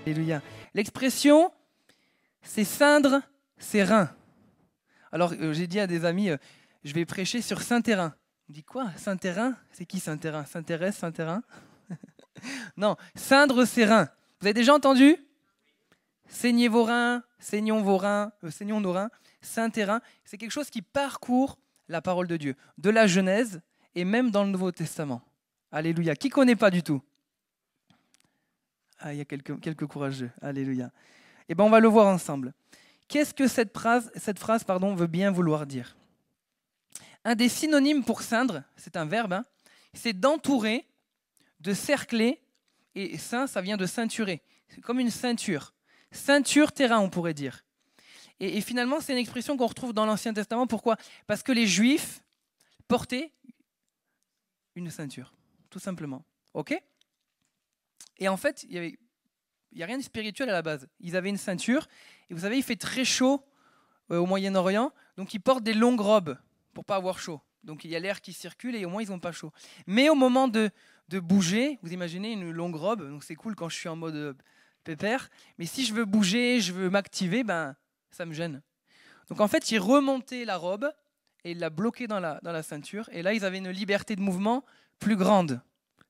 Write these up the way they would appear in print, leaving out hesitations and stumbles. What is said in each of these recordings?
Alléluia. L'expression, c'est ceindre ses reins. Alors, j'ai dit à des amis, je vais prêcher sur Saint-Terrain. On me dit quoi, Saint-Terrain? C'est qui Saint-Terrain? Saint-Thérèse, Saint-Terrain? Non, ceindre ses reins. Vous avez déjà entendu? Saignez vos reins, saignons nos reins. Saint-Terrain, c'est quelque chose qui parcourt la parole de Dieu, de la Genèse et même dans le Nouveau Testament. Alléluia. Qui ne connaît pas du tout? Ah, il y a quelques courageux. Alléluia. Eh bien, on va le voir ensemble. Qu'est-ce que cette phrase veut bien vouloir dire? Un des synonymes pour ceindre, c'est un verbe, c'est d'entourer, de cercler, et ceint, ça vient de ceinturer. C'est comme une ceinture. Ceinture terrain, on pourrait dire. Et finalement, c'est une expression qu'on retrouve dans l'Ancien Testament. Pourquoi? Parce que les Juifs portaient une ceinture, tout simplement. OK? Et en fait, il n'y a rien de spirituel à la base. Ils avaient une ceinture, et vous savez, il fait très chaud au Moyen-Orient, donc ils portent des longues robes pour ne pas avoir chaud. Donc il y a l'air qui circule, et au moins ils n'ont pas chaud. Mais au moment de bouger, vous imaginez une longue robe, donc c'est cool quand je suis en mode pépère, mais si je veux bouger, je veux m'activer, ça me gêne. Donc en fait, ils remontaient la robe, et ils la bloquaient dans la ceinture, et là ils avaient une liberté de mouvement plus grande.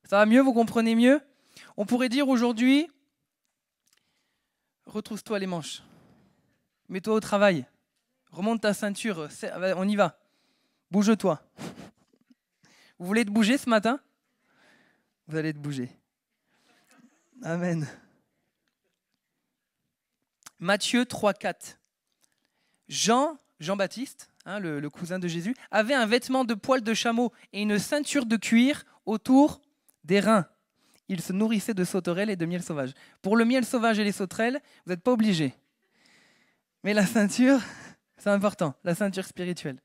Ça va mieux, vous comprenez mieux? On pourrait dire aujourd'hui, retrousse-toi les manches, mets-toi au travail, remonte ta ceinture, on y va, bouge-toi. Vous voulez te bouger ce matin? Vous allez te bouger. Amen. Matthieu 3,4. Jean-Baptiste, le cousin de Jésus, avait un vêtement de poil de chameau et une ceinture de cuir autour des reins. Il se nourrissait de sauterelles et de miel sauvage. Pour le miel sauvage et les sauterelles, vous n'êtes pas obligés. Mais la ceinture, c'est important, la ceinture spirituelle.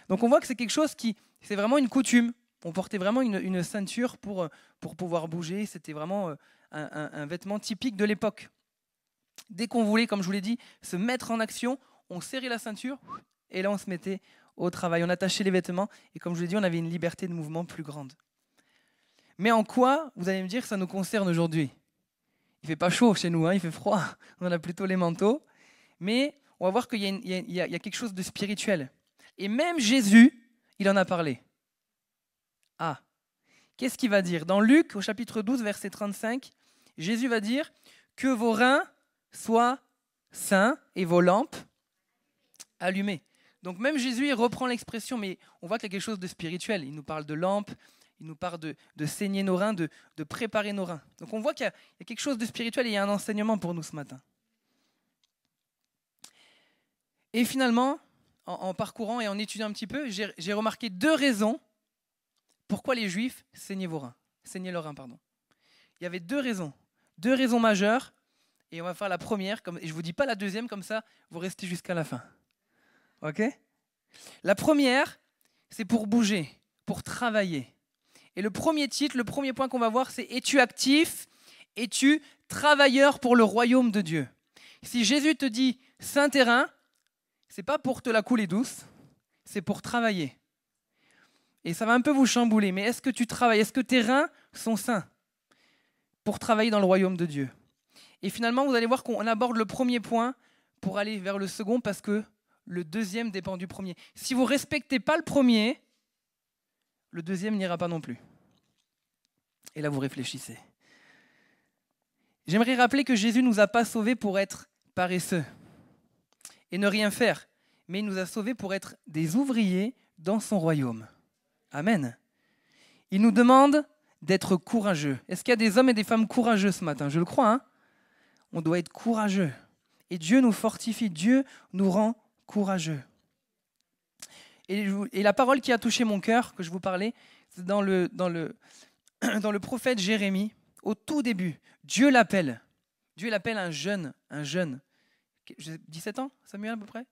Donc on voit que c'est quelque chose c'est vraiment une coutume. On portait vraiment une ceinture pour pouvoir bouger. C'était vraiment un vêtement typique de l'époque. Dès qu'on voulait, comme je vous l'ai dit, se mettre en action, on serrait la ceinture et là on se mettait au travail. On attachait les vêtements et comme je vous l'ai dit, on avait une liberté de mouvement plus grande. Mais en quoi, vous allez me dire, ça nous concerne aujourd'hui? Il ne fait pas chaud chez nous, il fait froid. On a plutôt les manteaux. Mais on va voir qu'il y a quelque chose de spirituel. Et même Jésus, il en a parlé. Ah, qu'est-ce qu'il va dire? Dans Luc, au chapitre 12, verset 35, Jésus va dire que vos reins soient sains et vos lampes allumées. Donc même Jésus, il reprend l'expression, mais on voit qu'il y a quelque chose de spirituel. Il nous parle de lampes, il nous parle de saigner nos reins, de préparer nos reins. Donc on voit qu'il y a quelque chose de spirituel et il y a un enseignement pour nous ce matin. Et finalement, en parcourant et en étudiant un petit peu, j'ai remarqué 2 raisons pourquoi les Juifs saignaient leurs reins. Il y avait 2 raisons majeures, et on va faire la première, et je ne vous dis pas la deuxième, comme ça, vous restez jusqu'à la fin. Ok? La première, c'est pour bouger, pour travailler. Et le premier point qu'on va voir, c'est « Es-tu actif? Es-tu travailleur pour le royaume de Dieu ?» Si Jésus te dit « Saint-Terrain », ce n'est pas pour te la couler douce, c'est pour travailler. Et ça va un peu vous chambouler, mais est-ce que tu travailles? Est-ce que tes reins sont sains pour travailler dans le royaume de Dieu? Et finalement, vous allez voir qu'on aborde le premier point pour aller vers le second, parce que le deuxième dépend du premier. Si vous ne respectez pas le premier, le deuxième n'ira pas non plus. Et là, vous réfléchissez. J'aimerais rappeler que Jésus ne nous a pas sauvés pour être paresseux et ne rien faire, mais il nous a sauvés pour être des ouvriers dans son royaume. Amen. Il nous demande d'être courageux. Est-ce qu'il y a des hommes et des femmes courageux ce matin? Je le crois, On doit être courageux. Et Dieu nous fortifie, Dieu nous rend courageux. Et la parole qui a touché mon cœur, que je vous parlais, c'est dans le prophète Jérémie, au tout début. Dieu l'appelle un jeune, 17 ans, Samuel à peu près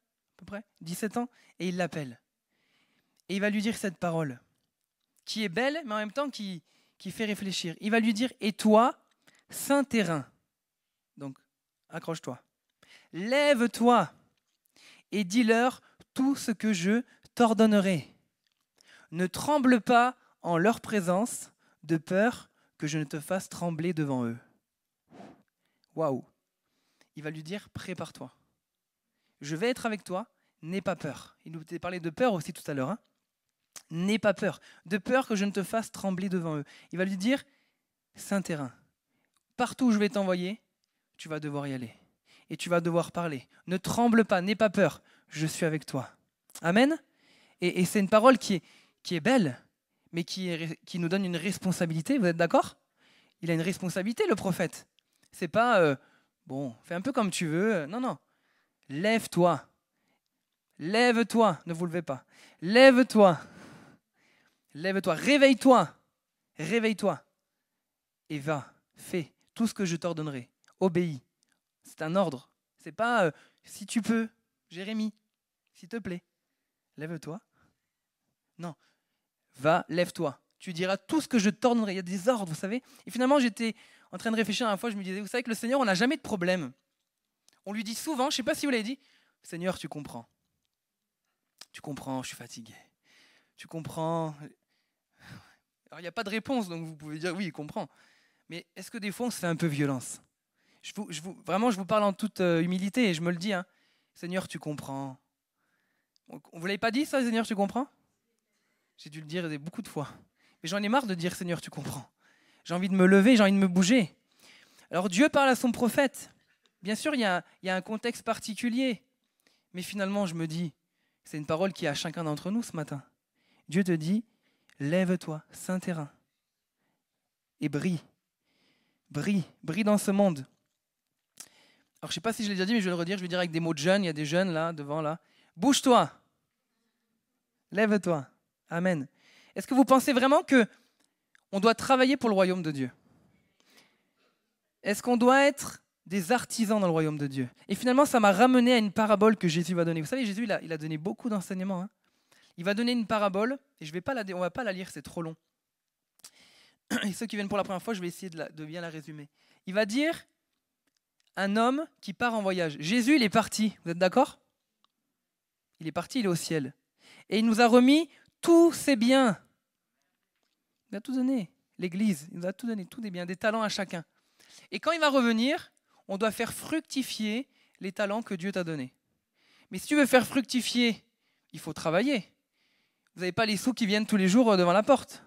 17 ans, et il l'appelle. Et il va lui dire cette parole, qui est belle, mais en même temps qui fait réfléchir. Il va lui dire « Et toi, Saint-Terrain », donc accroche-toi, « lève-toi et dis-leur tout ce que je t'ordonnerai. Ne tremble pas en leur présence, de peur que je ne te fasse trembler devant eux. » Waouh. Il va lui dire, prépare-toi. Je vais être avec toi, n'aie pas peur. Il nous a parlé de peur aussi tout à l'heure. N'aie pas peur. De peur que je ne te fasse trembler devant eux. Il va lui dire, c'est un terrain. Partout où je vais t'envoyer, tu vas devoir y aller. Et tu vas devoir parler. Ne tremble pas, n'aie pas peur. Je suis avec toi. Amen. Et c'est une parole qui est belle, mais qui nous donne une responsabilité. Vous êtes d'accord? Il a une responsabilité, le prophète. C'est pas, bon, fais un peu comme tu veux. Non, non. Lève-toi. Lève-toi. Ne vous levez pas. Lève-toi. Lève-toi. Réveille-toi. Réveille-toi. Et va. Fais tout ce que je t'ordonnerai. Obéis. C'est un ordre. C'est pas si tu peux, Jérémie, s'il te plaît. Lève-toi. Non. Va, lève-toi. Tu diras tout ce que je t'ordonnerai. Il y a des ordres, vous savez. Et finalement, j'étais en train de réfléchir à la fois, je me disais, vous savez que le Seigneur, on n'a jamais de problème. On lui dit souvent, je ne sais pas si vous l'avez dit, Seigneur, tu comprends. Tu comprends, je suis fatigué. Tu comprends. Alors, il n'y a pas de réponse, donc vous pouvez dire, oui, il comprend. Mais est-ce que des fois, on se fait un peu violence? Vraiment, je vous parle en toute humilité et je me le dis. Seigneur, tu comprends. On ne vous l'avez pas dit ça, Seigneur, tu comprends? J'ai dû le dire beaucoup de fois. Mais j'en ai marre de dire, Seigneur, tu comprends. J'ai envie de me lever, j'ai envie de me bouger. Alors Dieu parle à son prophète. Bien sûr, il y a un contexte particulier. Mais finalement, je me dis, c'est une parole qui est à chacun d'entre nous ce matin. Dieu te dit, lève-toi, saint terrain, et brille. Brille, brille dans ce monde. Alors, je ne sais pas si je l'ai déjà dit, mais je vais le redire. Je vais dire avec des mots de jeunes. Il y a des jeunes là, devant là. Bouge-toi. Lève-toi. Amen. Est-ce que vous pensez vraiment qu'on doit travailler pour le royaume de Dieu? Est-ce qu'on doit être des artisans dans le royaume de Dieu? Et finalement, ça m'a ramené à une parabole que Jésus va donner. Vous savez, Jésus, il a donné beaucoup d'enseignements. Il va donner une parabole, et on ne va pas la lire, c'est trop long. Et ceux qui viennent pour la première fois, je vais essayer de bien la résumer. Il va dire un homme qui part en voyage. Jésus, il est parti. Vous êtes d'accord? Il est parti, il est au ciel. Et il nous a remis tous ses biens. Il a tout donné. L'Église, il nous a tout donné, tous des biens, des talents à chacun. Et quand il va revenir, on doit faire fructifier les talents que Dieu t'a donnés. Mais si tu veux faire fructifier, il faut travailler. Vous n'avez pas les sous qui viennent tous les jours devant la porte.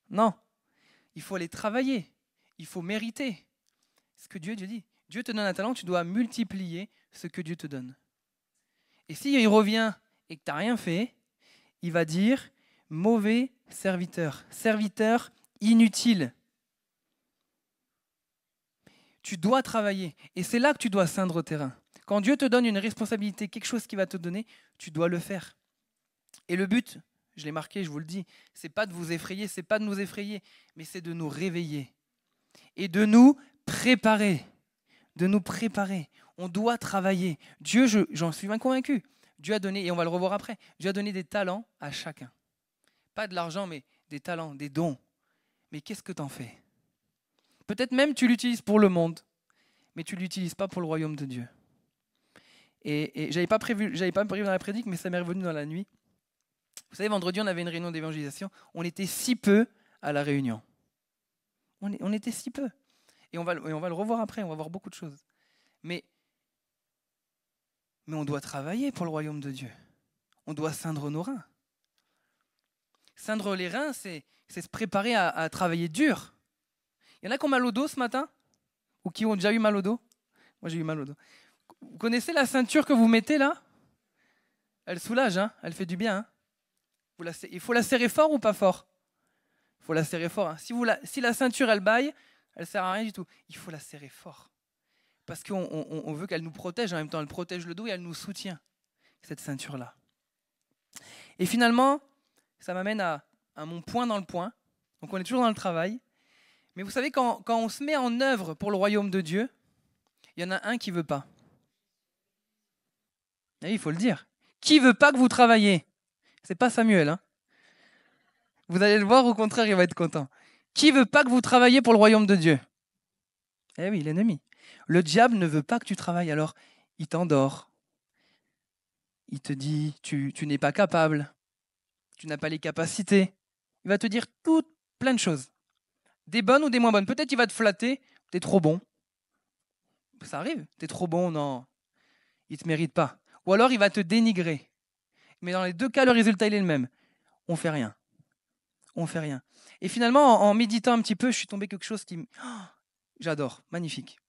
Non. Il faut aller travailler. Il faut mériter. C'est ce que Dieu dit. Dieu te donne un talent, tu dois multiplier ce que Dieu te donne. Et s'il revient et que tu n'as rien fait, il va dire « mauvais serviteur, serviteur inutile ». Tu dois travailler. Et c'est là que tu dois ceindre au terrain. Quand Dieu te donne une responsabilité, quelque chose qu'il va te donner, tu dois le faire. Et le but, je l'ai marqué, je vous le dis, c'est pas de vous effrayer, c'est pas de nous effrayer, mais c'est de nous réveiller et de nous préparer. De nous préparer. On doit travailler. Dieu, j'en suis bien convaincu, Dieu a donné, et on va le revoir après, Dieu a donné des talents à chacun. Pas de l'argent, mais des talents, des dons. Mais qu'est-ce que tu en fais? Peut-être même tu l'utilises pour le monde, mais tu ne l'utilises pas pour le royaume de Dieu. Et je n'avais pas prévu dans la prédique, mais ça m'est revenu dans la nuit. Vous savez, vendredi, on avait une réunion d'évangélisation. On était si peu à la réunion. On était si peu. Et on va le revoir après, on va voir beaucoup de choses. Mais on doit travailler pour le royaume de Dieu. On doit ceindre nos reins. Ceindre les reins, c'est se préparer à travailler dur. Il y en a qui ont mal au dos ce matin? Ou qui ont déjà eu mal au dos? Moi, j'ai eu mal au dos. Vous connaissez la ceinture que vous mettez là? Elle soulage, elle fait du bien. Il faut la serrer fort ou pas fort? Il faut la serrer fort. Si la ceinture, elle baille, elle ne sert à rien du tout. Il faut la serrer fort. Parce qu'on veut qu'elle nous protège. En même temps, elle protège le dos et elle nous soutient, cette ceinture-là. Et finalement, ça m'amène à mon point dans le point. Donc on est toujours dans le travail. Mais vous savez, quand on se met en œuvre pour le royaume de Dieu, il y en a un qui ne veut pas. Et il faut le dire. Qui ne veut pas que vous travaillez? C'est pas Samuel. Vous allez le voir, au contraire, il va être content. Qui ne veut pas que vous travailliez pour le royaume de Dieu? Eh oui, l'ennemi. Le diable ne veut pas que tu travailles, alors il t'endort. Il te dit, tu n'es pas capable, tu n'as pas les capacités. Il va te dire plein de choses. Des bonnes ou des moins bonnes. Peut-être il va te flatter, t'es trop bon. Ça arrive. T'es trop bon, non. Il ne te mérite pas. Ou alors il va te dénigrer. Mais dans les deux cas, le résultat il est le même. On fait rien. On fait rien. Et finalement, en méditant un petit peu, je suis tombé quelque chose qui... J'adore. Magnifique.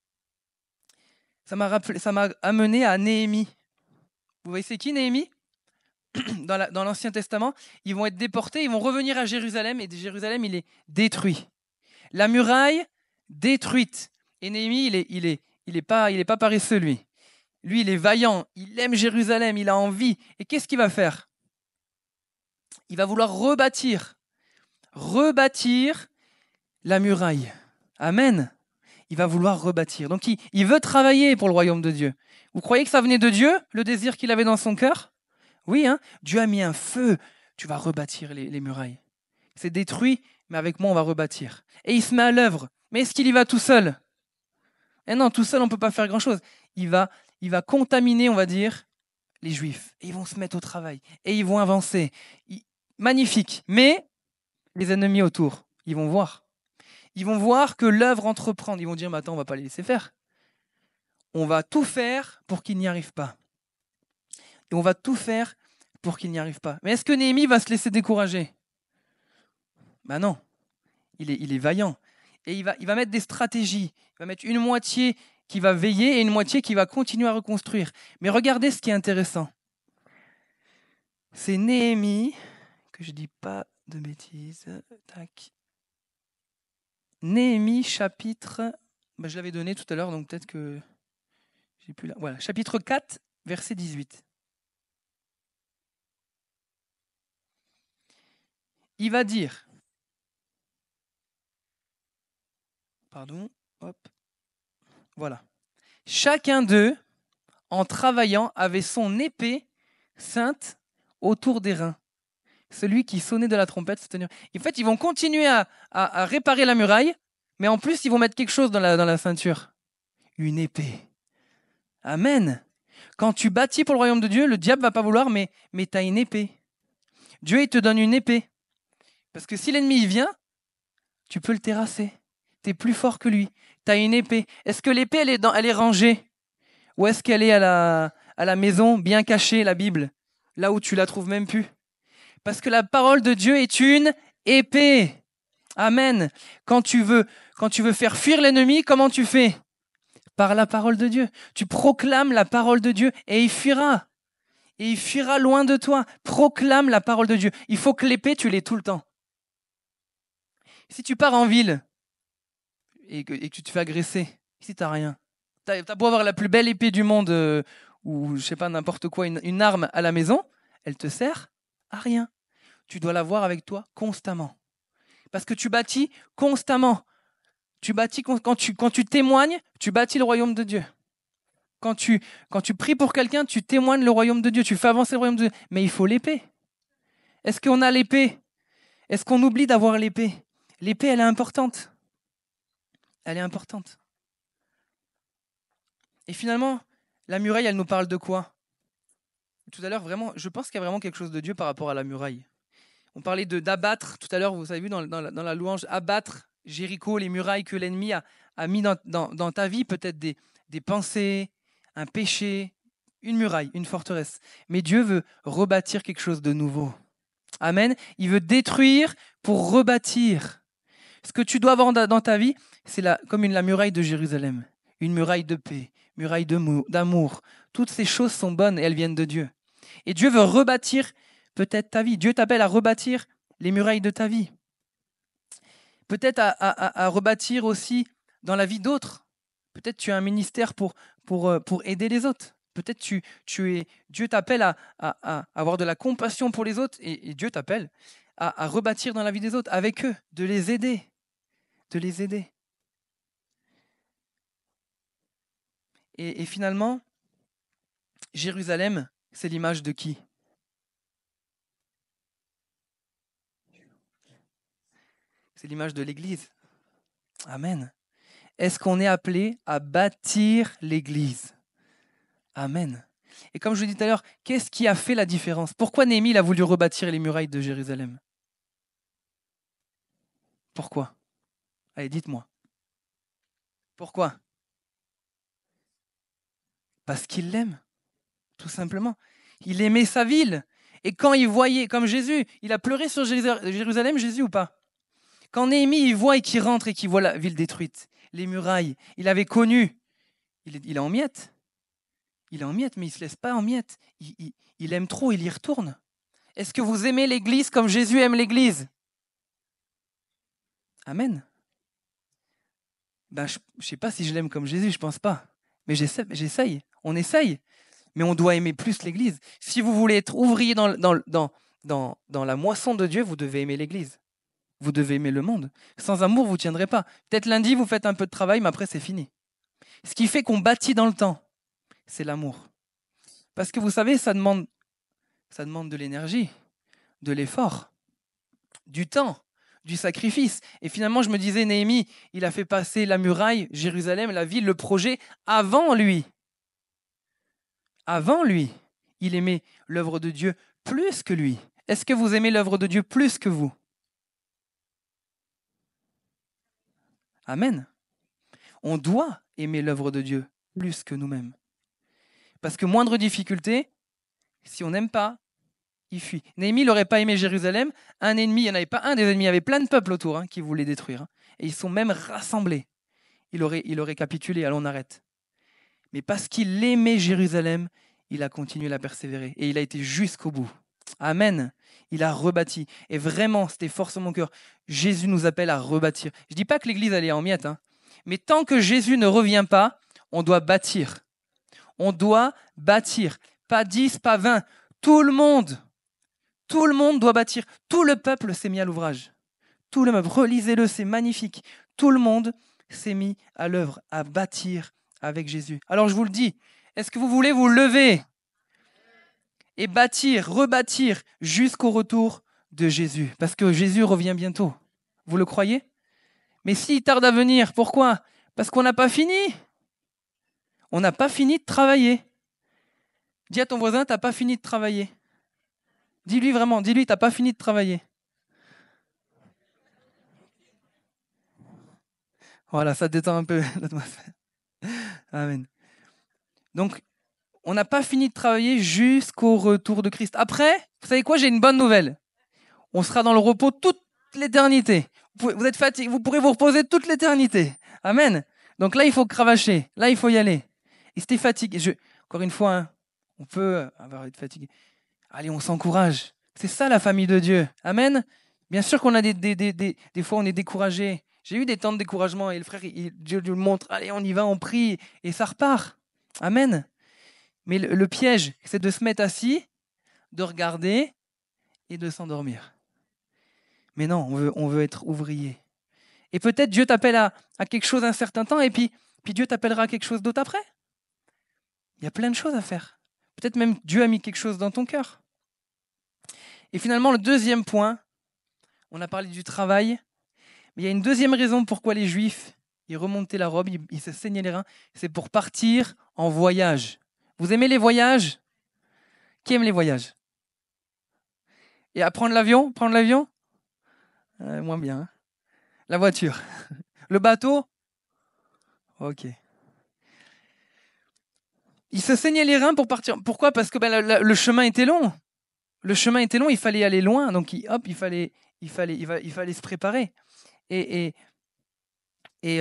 Ça m'a amené à Néhémie. Vous voyez, c'est qui Néhémie? Dans l'Ancien Testament, ils vont être déportés, ils vont revenir à Jérusalem, et Jérusalem, il est détruit. La muraille, détruite. Et Néhémie, il est pas paresseux, lui. Lui, il est vaillant, il aime Jérusalem, il a envie. Et qu'est-ce qu'il va faire? Il va vouloir rebâtir la muraille. Amen. Il va vouloir rebâtir. Donc, il veut travailler pour le royaume de Dieu. Vous croyez que ça venait de Dieu, le désir qu'il avait dans son cœur? Oui, hein? Dieu a mis un feu. Tu vas rebâtir les murailles. C'est détruit, mais avec moi, on va rebâtir. Et il se met à l'œuvre. Mais est-ce qu'il y va tout seul? Eh non, tout seul, on ne peut pas faire grand-chose. Il va contaminer, on va dire, les Juifs. Et ils vont se mettre au travail. Et ils vont avancer. Magnifique. Mais les ennemis autour, ils vont voir. Ils vont voir que l'œuvre entreprend. Ils vont dire, mais attends, on ne va pas les laisser faire. On va tout faire pour qu'ils n'y arrivent pas. Et on va tout faire pour qu'ils n'y arrivent pas. Mais est-ce que Néhémie va se laisser décourager? Ben non. Il est vaillant. Et il va mettre des stratégies. Il va mettre une moitié qui va veiller et une moitié qui va continuer à reconstruire. Mais regardez ce qui est intéressant. C'est Néhémie, que je ne dis pas de bêtises. Tac. Néhémie, chapitre... je l'avais donné tout à l'heure, donc peut-être que j'ai plus là. Voilà, chapitre 4, verset 18. Il va dire... Pardon, hop. Voilà. Chacun d'eux, en travaillant, avait son épée sainte autour des reins. Celui qui sonnait de la trompette se tenait. En fait, ils vont continuer à réparer la muraille, mais en plus, ils vont mettre quelque chose dans la ceinture. Une épée. Amen. Quand tu bâtis pour le royaume de Dieu, le diable va pas vouloir, mais tu as une épée. Dieu, il te donne une épée. Parce que si l'ennemi il vient, tu peux le terrasser. Tu es plus fort que lui. Tu as une épée. Est-ce que l'épée, elle est rangée? Ou est-ce qu'elle est à la maison, bien cachée, la Bible, là où tu la trouves même plus? Parce que la parole de Dieu est une épée. Amen. Quand tu veux faire fuir l'ennemi, comment tu fais? Par la parole de Dieu. Tu proclames la parole de Dieu et il fuira. Et il fuira loin de toi. Proclame la parole de Dieu. Il faut que l'épée, tu l'aies tout le temps. Si tu pars en ville et que tu te fais agresser, si tu n'as rien, tu as beau avoir la plus belle épée du monde ou je sais pas, n'importe quoi, une arme à la maison, elle te sert à rien. Tu dois l'avoir avec toi constamment. Parce que tu bâtis constamment. Tu bâtis quand tu témoignes, tu bâtis le royaume de Dieu. Quand tu pries pour quelqu'un, tu témoignes le royaume de Dieu, tu fais avancer le royaume de Dieu. Mais il faut l'épée. Est-ce qu'on a l'épée? Est-ce qu'on oublie d'avoir l'épée? L'épée, elle est importante. Elle est importante. Et finalement, la muraille, elle nous parle de quoi? Tout à l'heure, vraiment, je pense qu'il y a vraiment quelque chose de Dieu par rapport à la muraille. On parlait d'abattre, tout à l'heure, vous avez vu dans la louange, abattre Jéricho, les murailles que l'ennemi a mis dans ta vie, peut-être des pensées, un péché, une muraille, une forteresse. Mais Dieu veut rebâtir quelque chose de nouveau. Amen. Il veut détruire pour rebâtir. Ce que tu dois avoir dans ta vie, c'est comme la muraille de Jérusalem. Une muraille de paix, muraille d'amour. Toutes ces choses sont bonnes et elles viennent de Dieu. Et Dieu veut rebâtir peut-être ta vie. Dieu t'appelle à rebâtir les murailles de ta vie. Peut-être à rebâtir aussi dans la vie d'autres. Peut-être tu as un ministère pour aider les autres. Peut-être Dieu t'appelle à avoir de la compassion pour les autres et Dieu t'appelle à rebâtir dans la vie des autres avec eux, de les aider. De les aider. Et finalement, Jérusalem, c'est l'image de qui? C'est l'image de l'Église. Amen. Est-ce qu'on est appelé à bâtir l'Église? Amen. Et comme je vous dis tout à l'heure, qu'est-ce qui a fait la différence? Pourquoi Néhémie a voulu rebâtir les murailles de Jérusalem? Pourquoi? Allez, dites-moi. Pourquoi? Parce qu'il l'aime, tout simplement. Il aimait sa ville. Et quand il voyait, comme Jésus, il a pleuré sur Jérusalem, Jésus ou pas? Quand Néhémie, il voit et qu'il rentre et qu'il voit la ville détruite, les murailles, il avait connu, il est en miettes. Il est en miettes, mais il ne se laisse pas en miettes. Il aime trop, il y retourne. Est-ce que vous aimez l'Église comme Jésus aime l'Église? Amen. Ben, je ne sais pas si je l'aime comme Jésus, je ne pense pas. Mais j'essaye, on essaye. Mais on doit aimer plus l'Église. Si vous voulez être ouvrier dans la moisson de Dieu, vous devez aimer l'Église. Vous devez aimer le monde. Sans amour, vous ne tiendrez pas. Peut-être lundi, vous faites un peu de travail, mais après, c'est fini. Ce qui fait qu'on bâtit dans le temps, c'est l'amour. Parce que vous savez, ça demande de l'énergie, de l'effort, du temps, du sacrifice. Et finalement, je me disais, Néhémie, il a fait passer la muraille, Jérusalem, la ville, le projet, avant lui. Avant lui. Il aimait l'œuvre de Dieu plus que lui. Est-ce que vous aimez l'œuvre de Dieu plus que vous? Amen. On doit aimer l'œuvre de Dieu plus que nous-mêmes. Parce que moindre difficulté, si on n'aime pas, il fuit. Néhémie n'aurait pas aimé Jérusalem. Un ennemi, il n'y en avait pas un des ennemis, il y avait plein de peuples autour qui voulaient détruire. Et ils sont même rassemblés. Il aurait capitulé, allons on arrête. Mais parce qu'il aimait Jérusalem, il a continué à persévérer. Et il a été jusqu'au bout. Amen. Il a rebâti. Et vraiment, c'était fort sur mon cœur. Jésus nous appelle à rebâtir. Je ne dis pas que l'Église elle est en miettes. Mais tant que Jésus ne revient pas, on doit bâtir. On doit bâtir. Pas 10, pas 20. Tout le monde doit bâtir. Tout le peuple s'est mis à l'ouvrage. Tout le peuple. Relisez-le, c'est magnifique. Tout le monde s'est mis à l'œuvre, à bâtir avec Jésus. Alors je vous le dis, est-ce que vous voulez vous lever et bâtir, rebâtir jusqu'au retour de Jésus? Parce que Jésus revient bientôt. Vous le croyez? Mais s'il tarde à venir, pourquoi? Parce qu'on n'a pas fini. On n'a pas fini de travailler. Dis à ton voisin, tu n'as pas fini de travailler. Dis-lui vraiment, dis-lui, tu n'as pas fini de travailler. Voilà, ça détend un peu l'atmosphère. Amen. Donc, on n'a pas fini de travailler jusqu'au retour de Christ. Après, vous savez quoi, j'ai une bonne nouvelle. On sera dans le repos toute l'éternité. Vous êtes fatigué, vous pourrez vous reposer toute l'éternité. Amen. Donc là, il faut cravacher. Là, il faut y aller. Et si t'es fatigué, encore une fois, on peut être fatigué. Allez, on s'encourage. C'est ça la famille de Dieu. Amen. Bien sûr qu'on a des fois, on est découragé. J'ai eu des temps de découragement et le frère, Dieu lui montre, allez, on y va, on prie et ça repart. Amen. Mais le piège, c'est de se mettre assis, de regarder et de s'endormir. Mais non, on veut être ouvrier. Et peut-être Dieu t'appelle à quelque chose un certain temps et puis Dieu t'appellera à quelque chose d'autre après. Il y a plein de choses à faire. Peut-être même Dieu a mis quelque chose dans ton cœur. Et finalement, le deuxième point, on a parlé du travail, mais il y a une deuxième raison pourquoi les Juifs, ils remontaient la robe, ils se saignaient les reins, c'est pour partir en voyage. Vous aimez les voyages? Qui aime les voyages? Et à prendre l'avion? Prendre l'avion? Moins bien. Hein. La voiture. Le bateau? Ok. Ils se saignaient les reins pour partir. Pourquoi? Parce que le chemin était long. Le chemin était long, il fallait aller loin. Donc, il fallait se préparer. Et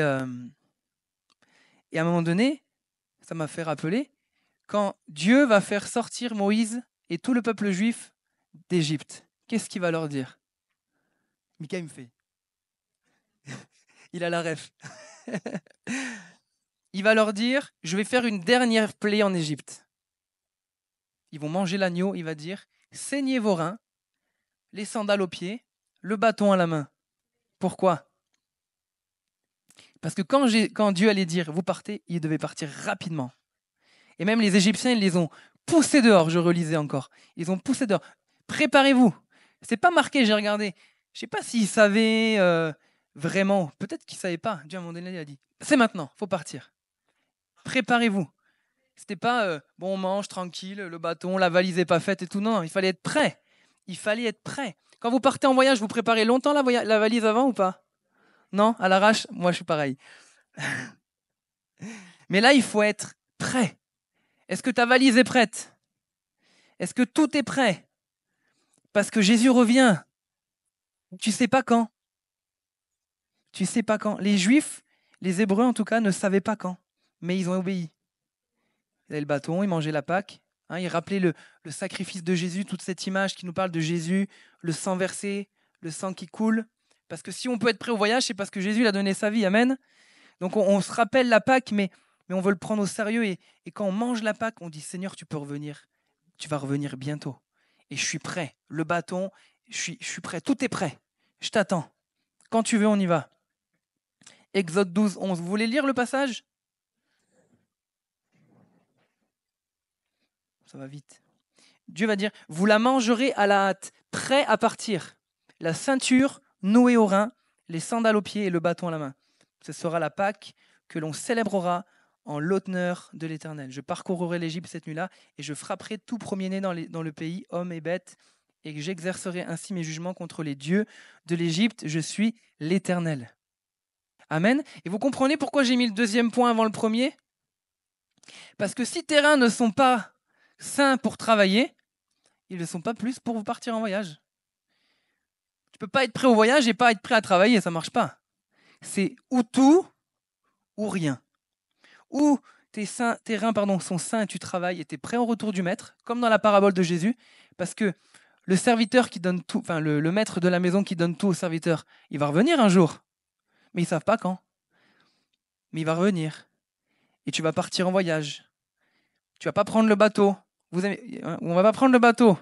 à un moment donné, ça m'a fait rappeler, quand Dieu va faire sortir Moïse et tout le peuple juif d'Égypte, qu'est-ce qu'il va leur dire? Mika, il me fait. Il a la ref. Il va leur dire, je vais faire une dernière plaie en Égypte. Ils vont manger l'agneau, il va dire, saignez vos reins, les sandales aux pieds, le bâton à la main. Pourquoi? Parce que quand Dieu allait dire, vous partez, il devait partir rapidement. Et même les Égyptiens, ils les ont poussés dehors, je relisais encore. Ils ont poussé dehors. Préparez-vous. C'est pas marqué, j'ai regardé. Je sais pas s'ils savaient vraiment. Peut-être qu'ils ne savaient pas. Dieu, à un moment donné, il a dit, c'est maintenant, il faut partir. Préparez-vous. C'était pas, bon, on mange tranquille, le bâton, la valise n'est pas faite et tout. Non, il fallait être prêt. Il fallait être prêt. Quand vous partez en voyage, vous préparez longtemps la valise avant ou pas? Non, à l'arrache? Moi, je suis pareil. Mais là, il faut être prêt. Est-ce que ta valise est prête? Est-ce que tout est prêt? Parce que Jésus revient. Tu sais pas quand. Tu sais pas quand. Les Juifs, les Hébreux en tout cas, ne savaient pas quand. Mais ils ont obéi. Ils avaient le bâton, ils mangeaient la Pâque. Ils rappelaient le sacrifice de Jésus, toute cette image qui nous parle de Jésus, le sang versé, le sang qui coule. Parce que si on peut être prêt au voyage, c'est parce que Jésus a donné sa vie. Amen. Donc on se rappelle la Pâque, mais on veut le prendre au sérieux. Et quand on mange la Pâque, on dit, Seigneur, tu peux revenir. Tu vas revenir bientôt. Et je suis prêt. Le bâton, je suis prêt. Tout est prêt. Je t'attends. Quand tu veux, on y va. Exode 12, 11. Vous voulez lire le passage? Ça va vite. Dieu va dire, vous la mangerez à la hâte, prêt à partir. La ceinture nouée au rein, les sandales aux pieds et le bâton à la main. Ce sera la Pâque que l'on célébrera en l'honneur de l'Éternel. Je parcourrai l'Égypte cette nuit-là et je frapperai tout premier-né dans le pays, hommes et bêtes, et que j'exercerai ainsi mes jugements contre les dieux de l'Égypte. Je suis l'Éternel. Amen. Et vous comprenez pourquoi j'ai mis le deuxième point avant le premier? Parce que si tes reins ne sont pas sains pour travailler, ils ne sont pas plus pour partir en voyage. Tu peux pas être prêt au voyage et pas être prêt à travailler, ça marche pas. C'est ou tout ou rien. Ou tes reins sont sains et tu travailles et tu es prêt au retour du maître, comme dans la parabole de Jésus, parce que le serviteur qui donne tout, enfin le maître de la maison qui donne tout au serviteur, il va revenir un jour, mais ils ne savent pas quand. Mais il va revenir et tu vas partir en voyage. Tu vas pas prendre le bateau. On va pas prendre le bateau.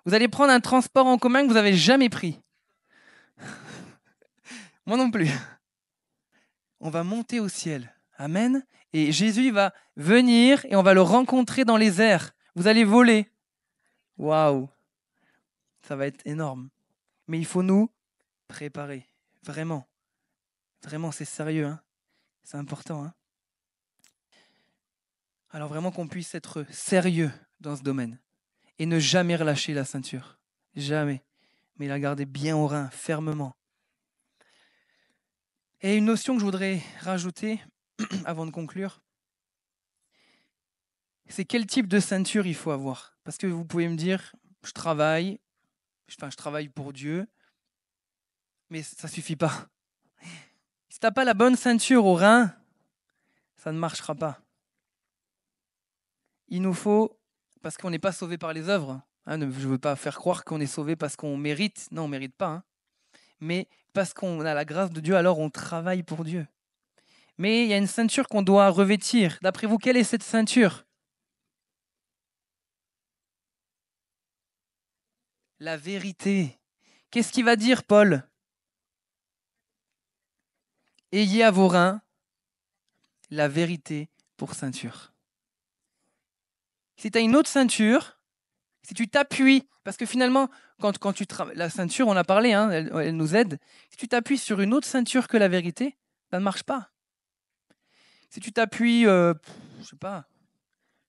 Vous allez prendre un transport en commun que vous n'avez jamais pris. Moi non plus. On va monter au ciel. Amen. Et Jésus va venir et on va le rencontrer dans les airs. Vous allez voler. Waouh. Ça va être énorme. Mais il faut nous préparer. Vraiment. Vraiment, c'est sérieux. Hein. C'est important. Hein. Alors vraiment qu'on puisse être sérieux dans ce domaine. Et ne jamais relâcher la ceinture. Jamais. Mais la garder bien au rein, fermement. Et une notion que je voudrais rajouter avant de conclure, c'est quel type de ceinture il faut avoir. Parce que vous pouvez me dire, je travaille pour Dieu, mais ça ne suffit pas. Si tu n'as pas la bonne ceinture au rein, ça ne marchera pas. Il nous faut, parce qu'on n'est pas sauvé par les œuvres, je ne veux pas faire croire qu'on est sauvé parce qu'on mérite, non, on ne mérite pas, hein. Mais parce qu'on a la grâce de Dieu, alors on travaille pour Dieu. Mais il y a une ceinture qu'on doit revêtir. D'après vous, quelle est cette ceinture? La vérité. Qu'est-ce qu'il va dire, Paul? Ayez à vos reins la vérité pour ceinture. Si tu as une autre ceinture, si tu t'appuies, parce que finalement, quand tu travailles, la ceinture, on a parlé, hein, elle nous aide. Si tu t'appuies sur une autre ceinture que la vérité, ça ne marche pas. Si tu t'appuies, je sais pas,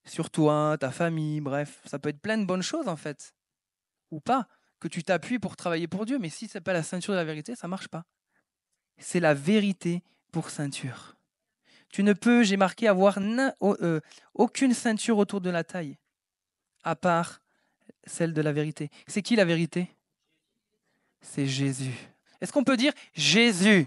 sur toi, ta famille, bref, ça peut être plein de bonnes choses en fait, ou pas, que tu t'appuies pour travailler pour Dieu. Mais si c'est pas la ceinture de la vérité, ça marche pas. C'est la vérité pour ceinture. Tu ne peux, j'ai marqué, avoir aucune ceinture autour de la taille, à part celle de la vérité. C'est qui la vérité? C'est Jésus. Est-ce qu'on peut dire Jésus?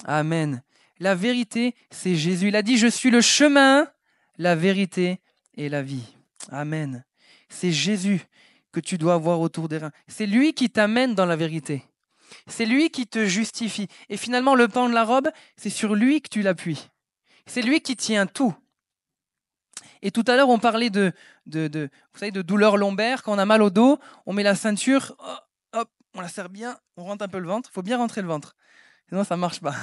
Amen. La vérité, c'est Jésus. Il a dit, je suis le chemin, la vérité et la vie. Amen. C'est Jésus que tu dois avoir autour des reins. C'est lui qui t'amène dans la vérité. C'est lui qui te justifie. Et finalement, le pan de la robe, c'est sur lui que tu l'appuies. C'est lui qui tient tout. Et tout à l'heure, on parlait vous savez, de douleur lombaire. Quand on a mal au dos, on met la ceinture, hop, on la serre bien, on rentre un peu le ventre. Il faut bien rentrer le ventre. Sinon, ça ne marche pas.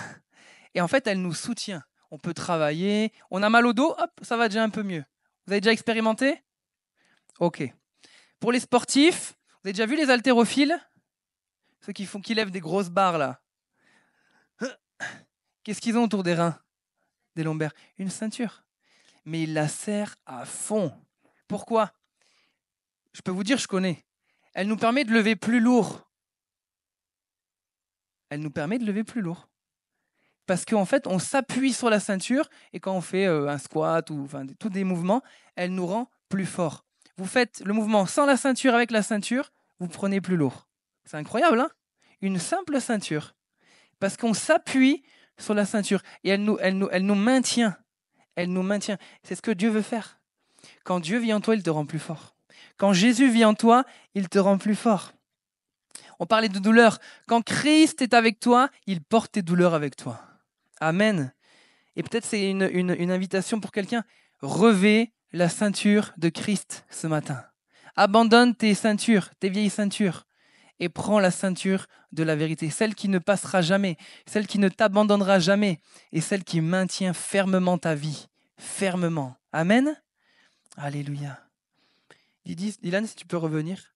Et en fait, elle nous soutient. On peut travailler. On a mal au dos, hop, ça va déjà un peu mieux. Vous avez déjà expérimenté? Ok. Pour les sportifs, vous avez déjà vu les haltérophiles? Ceux qui lèvent des grosses barres là. Qu'est-ce qu'ils ont autour des reins? Des lombaires? Une ceinture. Mais ils la serrent à fond. Pourquoi? Je peux vous dire, je connais. Elle nous permet de lever plus lourd. Elle nous permet de lever plus lourd. parce qu'en fait, on s'appuie sur la ceinture et quand on fait un squat ou tous des mouvements, elle nous rend plus forts. Vous faites le mouvement sans la ceinture, avec la ceinture, vous prenez plus lourd. C'est incroyable, hein? Une simple ceinture. Parce qu'on s'appuie sur la ceinture et elle nous maintient. Elle nous maintient. C'est ce que Dieu veut faire. Quand Dieu vit en toi, il te rend plus fort. Quand Jésus vit en toi, il te rend plus fort. On parlait de douleur. Quand Christ est avec toi, il porte tes douleurs avec toi. Amen. Et peut-être c'est une invitation pour quelqu'un. Revêt la ceinture de Christ ce matin. Abandonne tes ceintures, tes vieilles ceintures, et prends la ceinture de la vérité, celle qui ne passera jamais, celle qui ne t'abandonnera jamais, et celle qui maintient fermement ta vie. Fermement. Amen. Alléluia. Dylan, si tu peux revenir.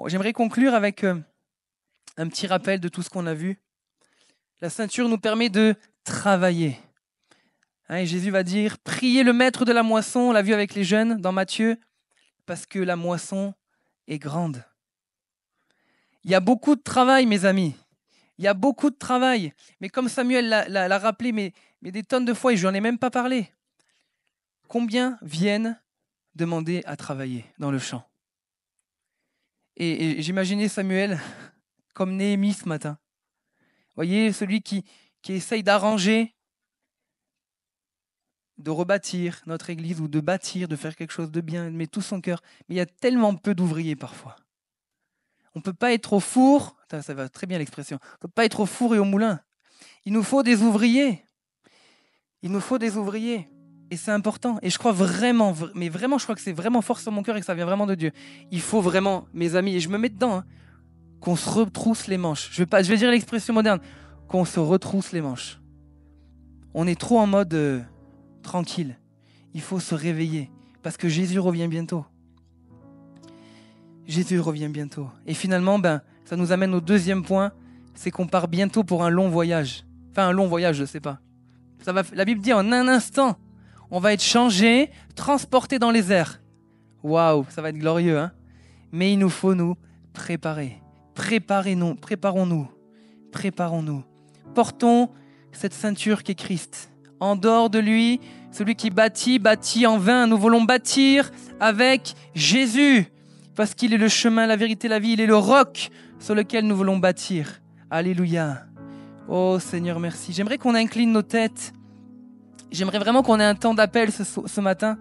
J'aimerais conclure avec un petit rappel de tout ce qu'on a vu. La ceinture nous permet de travailler. Et Jésus va dire, priez le maître de la moisson, on l'a vu avec les jeunes dans Matthieu, parce que la moisson est grande. Il y a beaucoup de travail, mes amis. Il y a beaucoup de travail. Mais comme Samuel l'a rappelé, mais des tonnes de fois, et je n'en ai même pas parlé. Combien viennent demander à travailler dans le champ? Et j'imaginais Samuel comme Néhémie ce matin. Vous voyez, celui qui essaye d'arranger, de rebâtir notre église ou de bâtir, de faire quelque chose de bien, de mettre tout son cœur. Mais il y a tellement peu d'ouvriers parfois. On ne peut pas être au four, ça va très bien l'expression, on ne peut pas être au four et au moulin. Il nous faut des ouvriers. Il nous faut des ouvriers. Et c'est important. Et je crois vraiment, mais vraiment, je crois que c'est vraiment fort sur mon cœur et que ça vient vraiment de Dieu. Il faut vraiment, mes amis, et je me mets dedans, qu'on se retrousse les manches. Je vais dire l'expression moderne, qu'on se retrousse les manches. On est trop en mode tranquille. Il faut se réveiller parce que Jésus revient bientôt. Jésus revient bientôt. Et finalement, ça nous amène au deuxième point, c'est qu'on part bientôt pour un long voyage. Enfin, un long voyage, je ne sais pas. La Bible dit en un instant, on va être changé, transporté dans les airs. Waouh, ça va être glorieux, hein? Mais il nous faut nous préparer. Préparons-nous. Portons cette ceinture qu'est Christ. En dehors de lui, celui qui bâtit en vain. Nous voulons bâtir avec Jésus. Parce qu'il est le chemin, la vérité, la vie. Il est le roc sur lequel nous voulons bâtir. Alléluia. Oh Seigneur, merci. J'aimerais qu'on incline nos têtes. J'aimerais vraiment qu'on ait un temps d'appel ce matin.